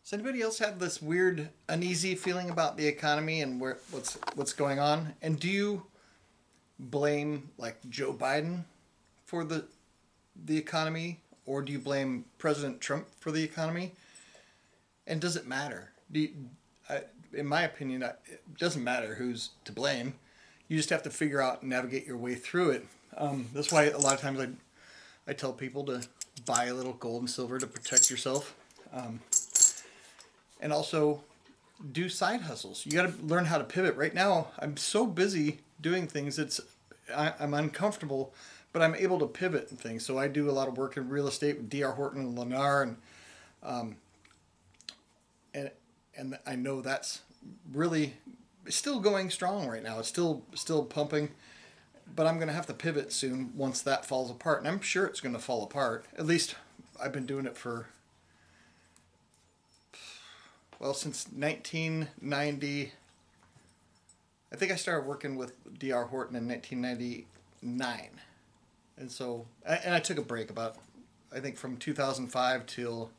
Does anybody else have this weird uneasy feeling about the economy and what's going on? And do you blame like Joe Biden for the economy, or do you blame President Trump for the economy? And does it matter? In my opinion, it doesn't matter who's to blame. You just have to figure out and navigate your way through it. That's why a lot of times I tell people to buy a little gold and silver to protect yourself. And also do side hustles. You got to learn how to pivot. Right now, I'm so busy doing things. I'm uncomfortable, but I'm able to pivot and things. So I do a lot of work in real estate with D.R. Horton and Lennar, and I know that's really still going strong right now. It's still pumping, but I'm going to have to pivot soon once that falls apart, and I'm sure it's going to fall apart. At least I've been doing it for since 1990. I think I started working with D.R. Horton in 1999. And so, I took a break about, I think from 2005 till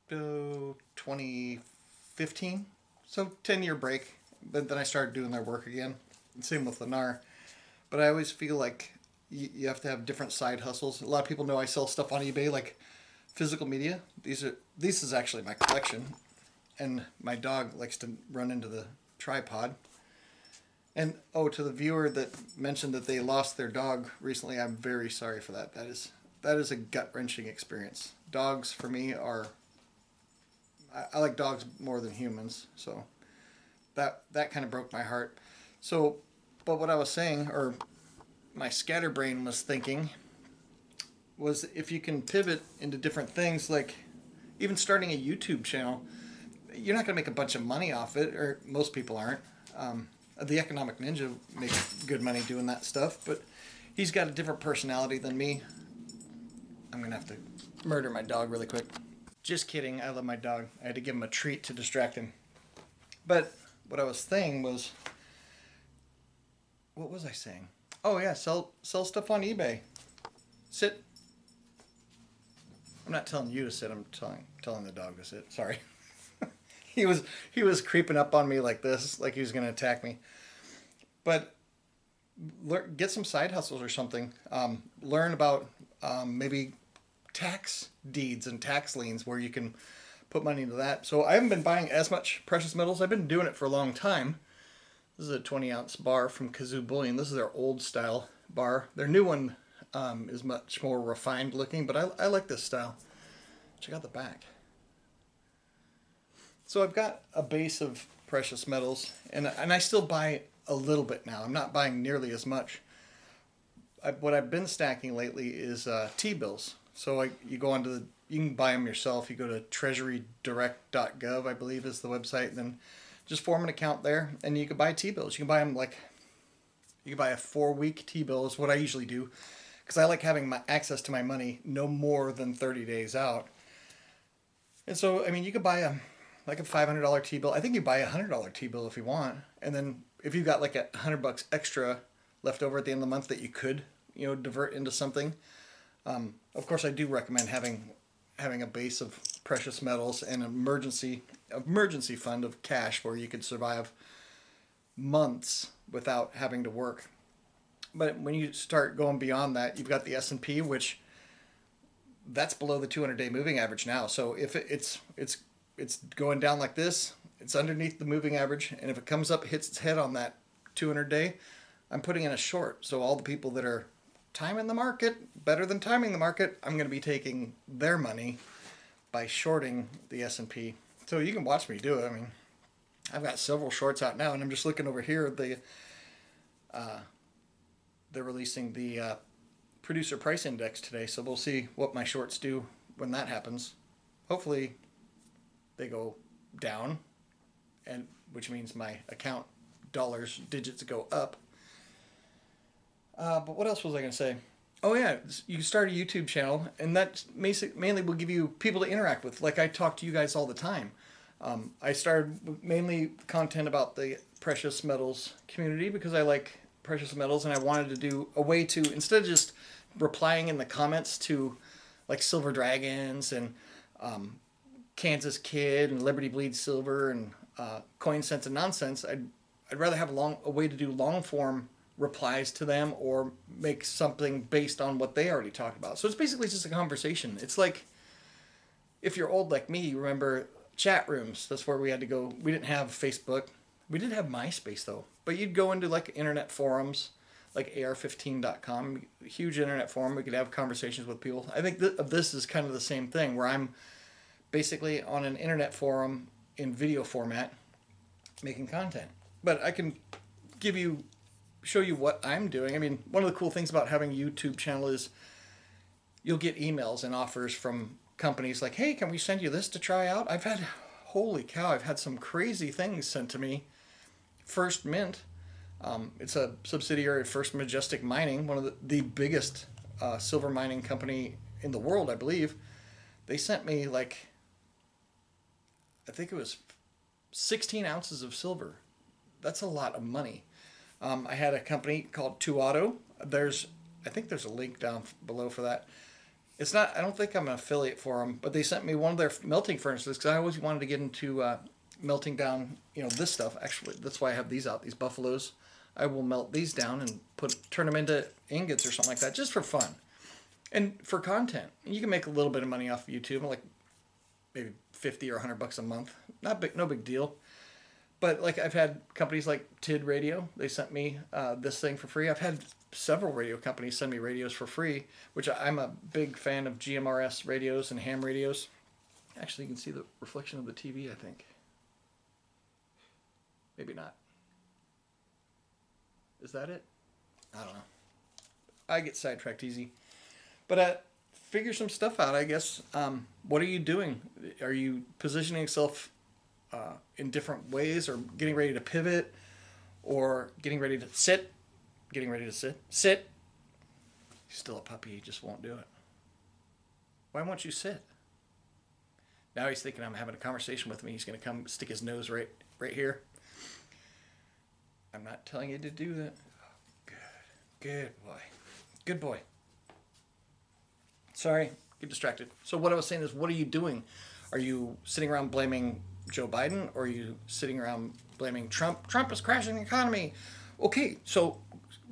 2015. So 10-year break. But then I started doing their work again. And same with Lennar. But I always feel like you have to have different side hustles. A lot of people know I sell stuff on eBay, like physical media. This is actually my collection, and my dog likes to run into the tripod. And to the viewer that mentioned that they lost their dog recently, I'm very sorry for that. That is a gut-wrenching experience. Dogs for me are, I like dogs more than humans, so that kind of broke my heart. So, but what I was saying, or my scatterbrain was thinking, was if you can pivot into different things, like even starting a YouTube channel, you're not going to make a bunch of money off it, or most people aren't. The Economic Ninja makes good money doing that stuff, but he's got a different personality than me. I'm going to have to murder my dog really quick. Just kidding, I love my dog. I had to give him a treat to distract him. But what I was saying was, what was I saying? Oh yeah, sell stuff on eBay. Sit. I'm not telling you to sit. I'm telling the dog to sit. Sorry. He was creeping up on me like this, like he was going to attack me. But get some side hustles or something. Learn about maybe tax deeds and tax liens where you can put money into that. So I haven't been buying as much precious metals. I've been doing it for a long time. This is a 20-ounce bar from Kazoo Bullion. This is their old style bar. Their new one is much more refined looking, but I like this style. Check out the back. So I've got a base of precious metals, and I still buy a little bit now. I'm not buying nearly as much. What I've been stacking lately is T-bills. So you can buy them yourself. You go to treasurydirect.gov, I believe is the website, and then just form an account there, and you can buy T-bills. You can buy them you can buy a 4-week T-bill is what I usually do, because I like having my access to my money no more than 30 days out. And so, I mean, you could buy a $500 T-bill. I think you buy a $100 T-bill if you want. And then if you've got like $100 extra left over at the end of the month that you could, divert into something. Of course, I do recommend having a base of precious metals and an emergency fund of cash where you could survive months without having to work. But when you start going beyond that, you've got the S&P, which that's below the 200-day moving average now. So if it's going down like this, it's underneath the moving average, and if it comes up, hits its head on that 200-day, I'm putting in a short. So all the people that are timing the market better than timing the market, I'm going to be taking their money by shorting the S&P. So you can watch me do it. I mean, I've got several shorts out now, and I'm just looking over here. They're releasing the producer price index today, so we'll see what my shorts do when that happens. Hopefully they go down, and which means my account digits go up. But what else was I going to say? Oh yeah, you can start a YouTube channel, and that mainly will give you people to interact with. Like I talk to you guys all the time. I started mainly content about the precious metals community because I like precious metals, and I wanted to do a way to, instead of just replying in the comments to like silver dragons and Kansas Kid and Liberty Bleeds Silver and Coin Sense and Nonsense. I'd rather have a way to do long form replies to them or make something based on what they already talked about. So it's basically just a conversation. It's like if you're old like me, you remember chat rooms. That's where we had to go. We didn't have Facebook. We did have MySpace though, but you'd go into like internet forums like ar15.com, huge internet forum. We could have conversations with people. I think this is kind of the same thing where I'm basically on an internet forum in video format making content. But I can show you what I'm doing. I mean, one of the cool things about having a YouTube channel is you'll get emails and offers from companies like, hey, can we send you this to try out? Holy cow, I've had some crazy things sent to me. First Mint, it's a subsidiary of First Majestic Mining, one of the biggest silver mining company in the world, I believe. They sent me like, I think it was 16 ounces of silver. That's a lot of money. I had a company called 2Auto. I think there's a link down below for that. It's not, I don't think I'm an affiliate for them, but they sent me one of their melting furnaces because I always wanted to get into melting down, this stuff. Actually, that's why I have these out, these buffaloes. I will melt these down and turn them into ingots or something like that, just for fun and for content. You can make a little bit of money off of YouTube, like maybe 50 or $100 a month. No big deal. But like I've had companies like TID Radio, they sent me this thing for free. I've had several radio companies send me radios for free, which I'm a big fan of GMRS radios and ham radios. Actually, you can see the reflection of the TV, I think. Maybe not. Is that it? I don't know. I get sidetracked easy. But figure some stuff out, I guess. What are you doing? Are you positioning yourself in different ways, or getting ready to pivot, or getting ready to sit? Sit. He's still a puppy. He just won't do it. Why won't you sit? Now he's thinking I'm having a conversation with me. He's going to come stick his nose right here. I'm not telling you to do that. Good boy. Good boy. Sorry, get distracted. So what I was saying is, what are you doing? Are you sitting around blaming Joe Biden, or are you sitting around blaming Trump? Trump is crashing the economy. Okay, so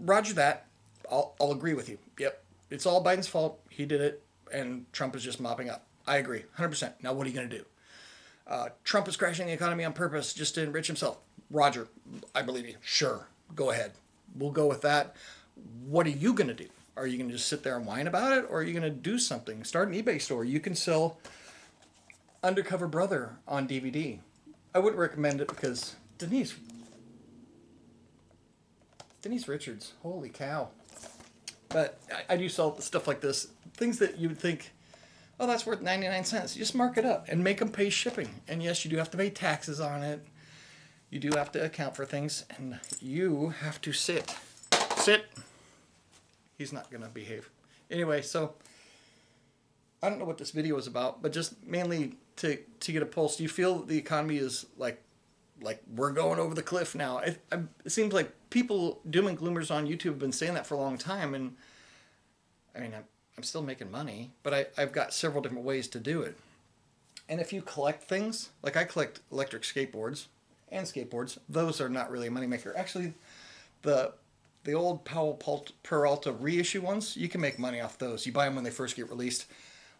roger that. I'll agree with you. Yep, it's all Biden's fault. He did it, and Trump is just mopping up. I agree, 100%. Now what are you going to do? Trump is crashing the economy on purpose just to enrich himself. Roger, I believe you. Sure, go ahead. We'll go with that. What are you going to do? Are you going to just sit there and whine about it, or are you going to do something? Start an eBay store. You can sell Undercover Brother on DVD. I wouldn't recommend it because Denise Richards, holy cow. But I do sell stuff like this. Things that you would think, oh, that's worth 99 cents. You just mark it up and make them pay shipping. And yes, you do have to pay taxes on it. You do have to account for things, and you have to sit. Sit. He's not going to behave. Anyway, so I don't know what this video is about, but just mainly to get a pulse. Do you feel that the economy is like we're going over the cliff now? It seems like people, doom and gloomers on YouTube, have been saying that for a long time, and I mean, I'm still making money, but I've got several different ways to do it. And if you collect things, like I collect electric skateboards and skateboards, those are not really a moneymaker. Actually, the old Powell Peralta reissue ones, you can make money off those. You buy them when they first get released,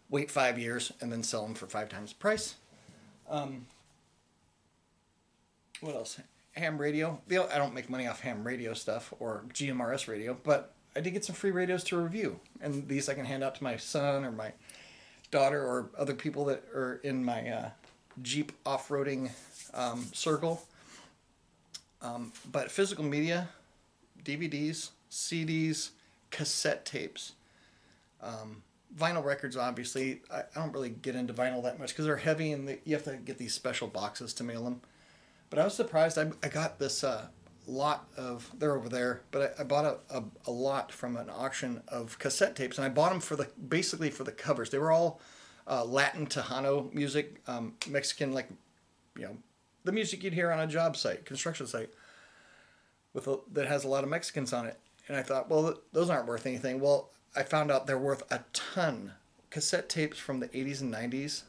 wait 5 years, and then sell them for 5 times the price. What else? Ham radio. I don't make money off ham radio stuff or GMRS radio, but I did get some free radios to review. And these I can hand out to my son or my daughter or other people that are in my Jeep off-roading circle. But physical media, DVDs, CDs, cassette tapes, vinyl records, obviously. I don't really get into vinyl that much because they're heavy and you have to get these special boxes to mail them. But I was surprised. I got this lot of, they're over there, but I bought a lot from an auction of cassette tapes, and I bought them basically for the covers. They were all Latin Tejano music, Mexican, like, the music you'd hear on a job site, construction site, that has a lot of Mexicans on it. And I thought, well, those aren't worth anything. Well, I found out they're worth a ton. Cassette tapes from the 80s and 90s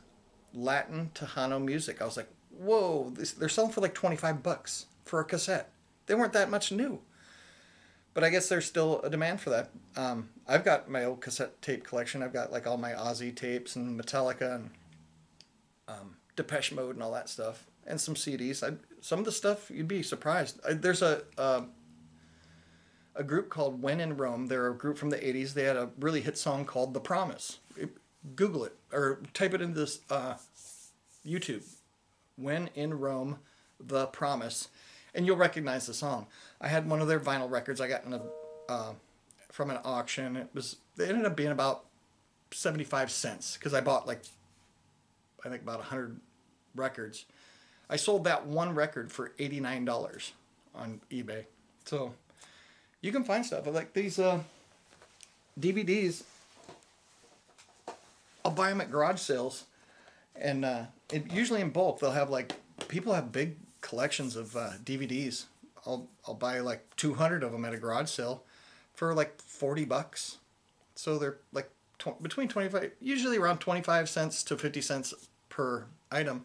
Latin Tejano music. I was like, whoa, they're selling for like 25 bucks for a cassette. They weren't that much new. But I guess there's still a demand for that. I've got my old cassette tape collection. I've got like all my Ozzy tapes and Metallica and Depeche Mode and all that stuff, and some CDs. Some of the stuff you'd be surprised. There's a group called When in Rome. They're a group from the 80s. They had a really hit song called The Promise. Google it or type it into this YouTube. When in Rome, The Promise, and you'll recognize the song. I had one of their vinyl records I got from an auction. They ended up being about 75 cents because I bought like I think about 100 records. I sold that one record for $89 on eBay. So you can find stuff. I like these DVDs. I'll buy them at garage sales, and usually in bulk. They'll have like people have big collections of DVDs. I'll buy like 200 of them at a garage sale for like 40 bucks. So they're like between 25, usually around 25 cents to 50 cents per item.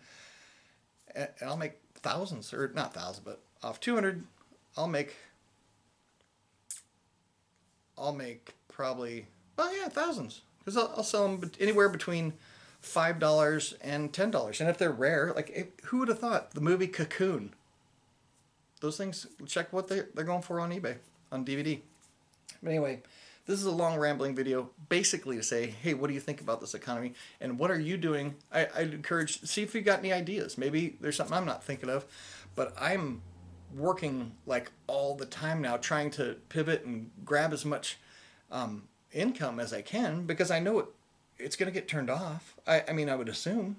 And I'll make thousands, or not thousands, but off 200, I'll make probably, well, yeah, thousands. Because I'll sell them anywhere between $5 and $10. And if they're rare, like, who would have thought the movie Cocoon? Those things, check what they're going for on eBay, on DVD. But anyway, this is a long rambling video, basically to say, hey, what do you think about this economy? And what are you doing? I'd encourage, see if you got any ideas. Maybe there's something I'm not thinking of. But I'm working like all the time now, trying to pivot and grab as much income as I can, because I know it's going to get turned off. I mean, I would assume.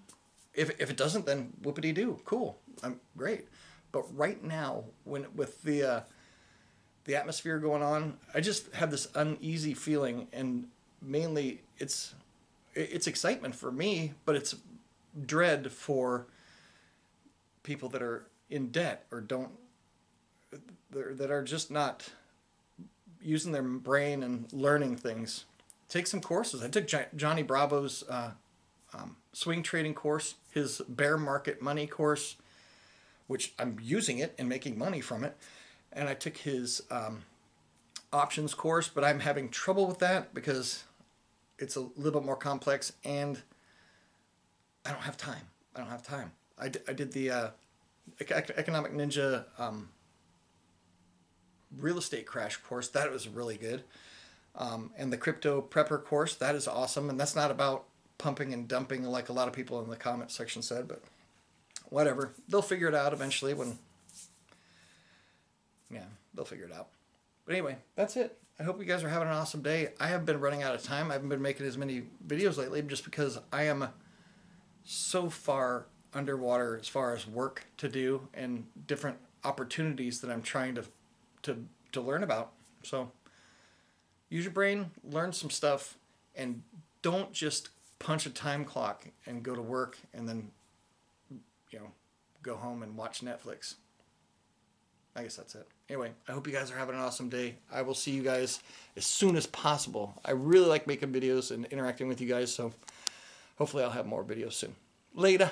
If it doesn't, then whoopity-doo. Cool. I'm great. But right now, with the atmosphere going on, I just have this uneasy feeling, and mainly it's excitement for me, but it's dread for people that are in debt or that are just not using their brain and learning things. Take some courses. I took Johnny Bravo's swing trading course, his bear market money course, which I'm using it and making money from it. And I took his options course, but I'm having trouble with that because it's a little bit more complex, and I don't have time. I did the Economic Ninja real estate crash course. That was really good. And the crypto prepper course, that is awesome. And that's not about pumping and dumping like a lot of people in the comment section said, but whatever. They'll figure it out eventually they'll figure it out. But anyway, that's it. I hope you guys are having an awesome day. I have been running out of time. I haven't been making as many videos lately just because I am so far underwater as far as work to do and different opportunities that I'm trying to learn about. So use your brain, learn some stuff, and don't just punch a time clock and go to work and then go home and watch Netflix. I guess that's it. Anyway, I hope you guys are having an awesome day. I will see you guys as soon as possible. I really like making videos and interacting with you guys, so hopefully I'll have more videos soon. Later.